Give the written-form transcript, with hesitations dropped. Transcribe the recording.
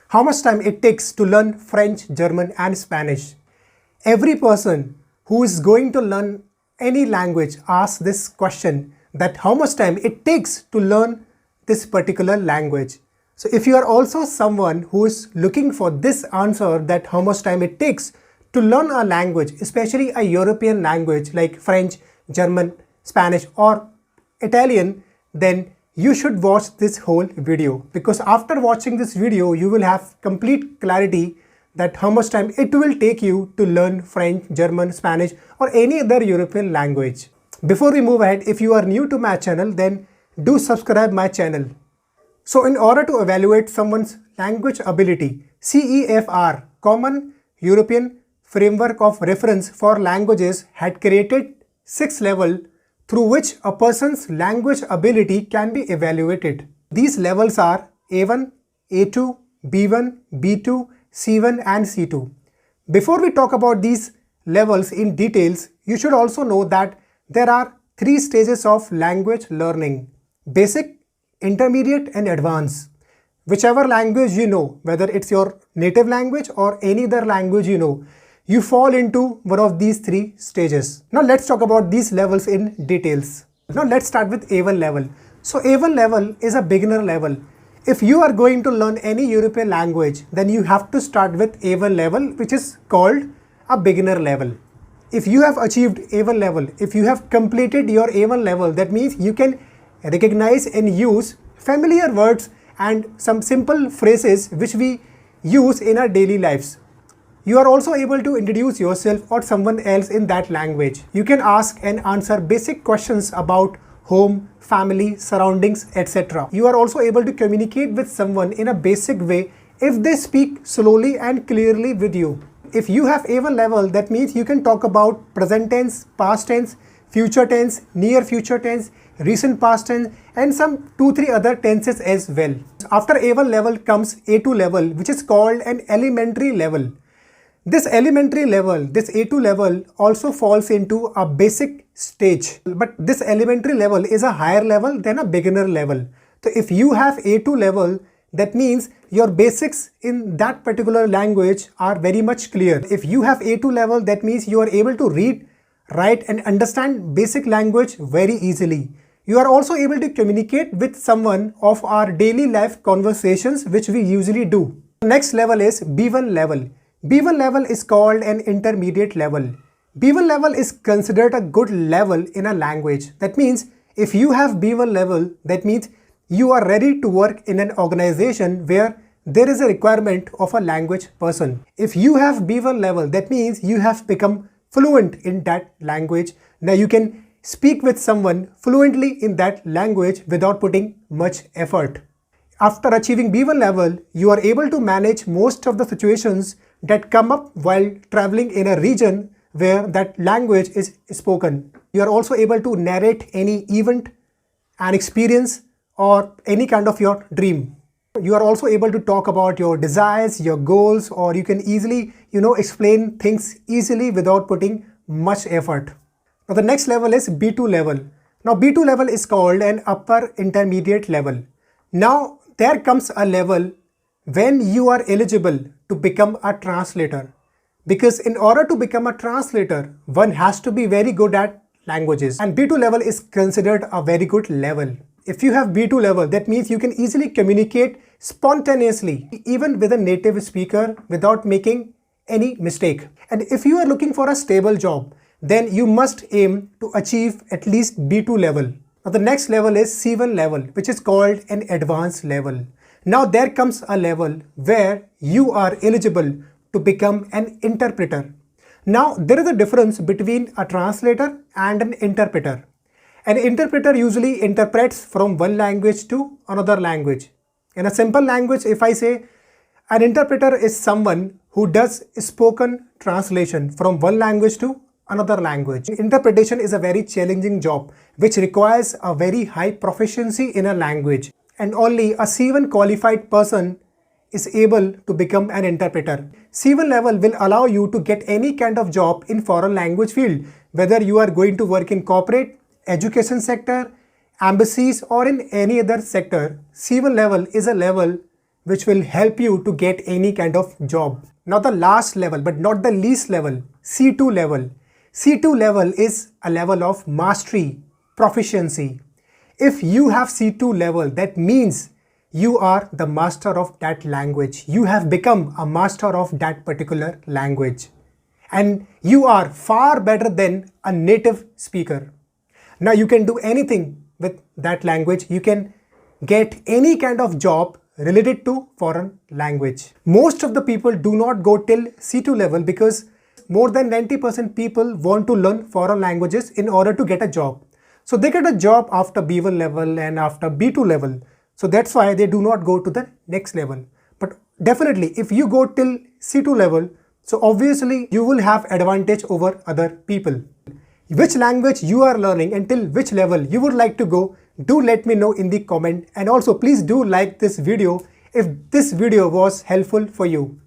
how much time it takes to learn French, German and Spanish. Every person who is going to learn any language asks this question, that how much time it takes to learn this particular language. So if you are also someone who is looking for this answer, that how much time it takes to learn a language, especially a European language like French, German, Spanish or Italian, then you should watch this whole video, because after watching this video you will have complete clarity that how much time it will take you to learn French, German, Spanish or any other European language. Before we move ahead, if you are new to my channel, then do subscribe my channel. So in order to evaluate someone's language ability, CEFR, Common European Framework of Reference for Languages, had created 6 levels through which a person's language ability can be evaluated. These levels are A1, A2, B1, B2, C1 and C2. Before we talk about these levels in details, you should also know that there are 3 stages of language learning: basic, intermediate and advanced. Whichever language you know, whether it's your native language or any other language you know, you fall into one of these 3 stages. Now let's talk about these levels in details. Now let's start with A1 level. So A1 level is a beginner level. If you are going to learn any European language, then you have to start with A1 level, which is called a beginner level. If you have achieved A1 level, if you have completed your A1 level, that means you can recognize and use familiar words and some simple phrases which we use in our daily lives. You are also able to introduce yourself or someone else in that language. You can ask and answer basic questions about home, family, surroundings, etc. You are also able to communicate with someone in a basic way if they speak slowly and clearly with you. If you have A1 level, that means you can talk about present tense, past tense, future tense, near future tense, recent past tense and some 2-3 other tenses as well. After A1 level comes A2 level, which is called an elementary level. This elementary level, this A2 level also falls into a basic stage, but this elementary level is a higher level than a beginner level. So if you have A2 level, that means your basics in that particular language are very much clear. If you have A2 level, that means you are able to read, write and understand basic language very easily. You are also able to communicate with someone of our daily life conversations, which we usually do. The next level is B1 level. B1 level is called an intermediate level. B1 level is considered a good level in a language. That means if you have B1 level, that means you are ready to work in an organization where there is a requirement of a language person. If you have B1 level, that means you have become fluent in that language. Now you can speak with someone fluently in that language without putting much effort. After achieving B1 level, you are able to manage most of the situations that come up while traveling in a region where that language is spoken. You are also able to narrate any event, an experience or any kind of your dream. You are also able to talk about your desires, your goals, or you can easily, explain things easily without putting much effort. Now the next level is B2 level. Now B2 level is called an upper intermediate level. Now there comes a level when you are eligible to become a translator. Because in order to become a translator, one has to be very good at languages. And B2 level is considered a very good level. If you have B2 level, that means you can easily communicate spontaneously, even with a native speaker without making any mistake. And if you are looking for a stable job, then you must aim to achieve at least B2 level. Now the next level is C1 level, which is called an advanced level. Now there comes a level where you are eligible to become an interpreter. Now there is a difference between a translator and an interpreter. An interpreter usually interprets from one language to another language. In a simple language, if I say an interpreter is someone who does spoken translation from one language to another language. Interpretation is a very challenging job which requires a very high proficiency in a language, and only a C1 qualified person is able to become an interpreter. C1 level will allow you to get any kind of job in foreign language field, whether you are going to work in corporate, education sector, embassies or in any other sector. C1 level is a level which will help you to get any kind of job. Now the last level, but not the least level, C2 level. C2 level is a level of mastery, proficiency. If you have C2 level, that means you are the master of that language. You have become a master of that particular language. And you are far better than a native speaker. Now you can do anything with that language. You can get any kind of job related to foreign language. Most of the people do not go till C2 level because more than 90% people want to learn foreign languages in order to get a job. So they get a job after B1 level and after B2 level. So that's why they do not go to the next level. But definitely if you go till C2 level, so obviously you will have advantage over other people. Which language you are learning and till which level you would like to go, do let me know in the comment, and also please do like this video if this video was helpful for you.